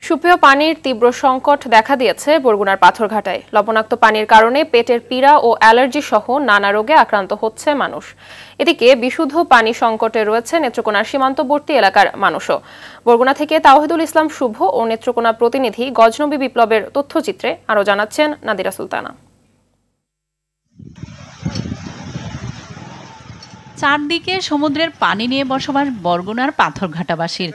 সুপেয় পানির তীব্র সংকট দেখা দিয়েছে বরগুনার পাথরঘাটায়। লবণাক্ত পানির কারণে পেটের পীড়া ও অ্যালার্জি সহ নানা রোগে আক্রান্ত হচ্ছে মানুষ। এদিকে বিশুদ্ধ পানি সংকটে রয়েছে নেত্রকোনার সীমান্তবর্তী এলাকার মানুষও। বরগুনা থেকে তাওহিদুল ইসলাম শুভ ও নেত্রকোনা প্রতিনিধি গজনবী বিপ্লবের তথ্যচিত্রে আরও জানাচ্ছেন নাদিরা সুলতানা। চারদিকে সমুদ্রের পানি নিয়ে বসবাস বরগুনার পাথরঘাটাবাসীর।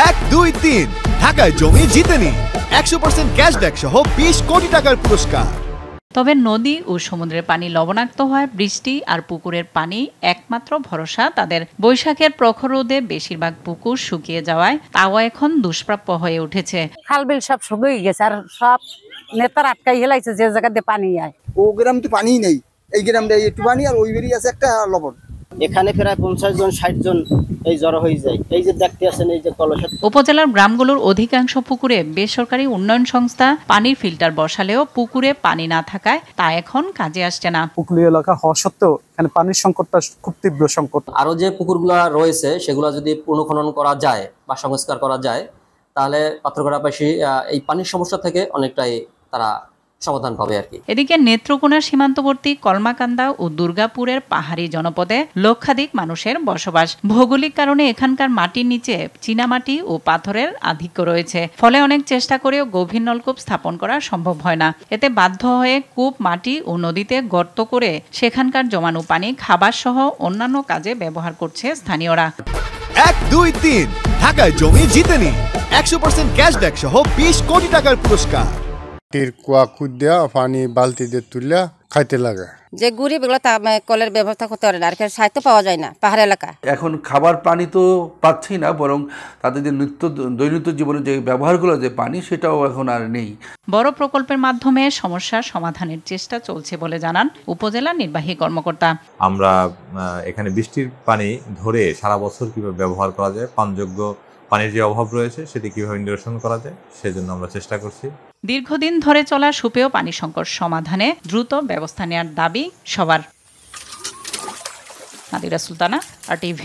1, 2, 3 ঢাকায় জমি জিতে নিন 100% ক্যাশব্যাক সহ 20 কোটি টাকার পুরস্কার। তবে নদী ও সমুদ্রের পানি লবণাক্ত হয়, বৃষ্টি আর পুকুরের পানি একমাত্র ভরসা তাদের। বৈশাখের প্রখর রোদে বেশিরভাগ পুকুর শুকিয়ে যাওয়ায় তাও এখন দুষ্প্রাপ্য হয়ে উঠেছে। খালবিল সব শুকিয়ে গেছে আর সব নেতার আটকাই হেলাইছে যে জায়গাতে পানি আয়। ও গ্রাম তো পানি নেই, এই গ্রামটা একটু পানি আর ওই বেরিয়ে আছে একটা লবণ। এখানে প্রায় 50 জন 60 জন এই জড়ো হয়ে যায়। এই যে দেখতে আছেন এই যে কলসের। উপজেলার গ্রামগুলোর অধিকাংশ পুকুরে বেসরকারি উন্নয়ন সংস্থা পানির ফিল্টার বসালেও পুকুরে পানি না থাকায় তা এখন কাজে আসছে না। উপকূলীয় এলাকা হওয়া সত্ত্বেও এখানে পানির সংকটটা খুব তীব্র সংকট। আরো যে পুকুরগুলো রয়েছে সেগুলো যদি পুনঃখনন করা যায় বা সংস্কার করা যায় তাহলে পাথরঘাটাবাসী এই পানির সমস্যা থেকে অনেকটাই তারা সমাধান পাবে আর কি। এদিকে নেত্রকোনার সীমান্তবর্তী কলমাকান্দা ও দুর্গাপুরের পাহাড়ি জনপদে লক্ষাধিক মানুষের বসবাস। ভৌগোলিক কারণে এখানকার মাটির নিচে চীনামাটি ও পাথরের আধিক্য রয়েছে, ফলে অনেক চেষ্টা করেও গভীর নলকূপ স্থাপন করা সম্ভব হয় না। এতে বাধ্য হয়ে কূপ, মাটি ও নদীতে গর্ত করে সেখানকার জমানো পানি খাবার সহ অন্যান্য কাজে ব্যবহার করছে স্থানীয়রা। 1, 2, 3 ঢাকায় জমি জিতে নিন 100% ক্যাশব্যাক সহ 20 কোটি টাকার পুরস্কার। কুয়া খুঁড়া পানি বালতি দিয়ে তুলে খাইতে লাগে। যে গরিব এগুলো কলের ব্যবস্থা করতে পারে না, আর সাহিত্য পাওয়া যায় না পাহাড় এলাকা। এখন খাবার পানি তো পাচ্ছি না, বরং তাদের যে দৈনন্দিন জীবনে যে ব্যবহারগুলো যে পানি সেটাও এখন আর নেই। বড় প্রকল্পের মাধ্যমে সমস্যার সমাধানের চেষ্টা চলছে বলে জানান উপজেলা নির্বাহী কর্মকর্তা। আমরা এখানে বৃষ্টির পানি ধরে সারা বছর কিভাবে ব্যবহার করা যায়, পানযোগ্য পানির যে অভাব রয়েছে সেটি কিভাবে নিরসন করা যায় সেজন্য আমরা চেষ্টা করছি। দীর্ঘদিন ধরে চলা সুপেয় পানি সংকট সমাধানে দ্রুত ব্যবস্থা নেওয়ার দাবি সবার। নাদিরা সুলতানা, RTV।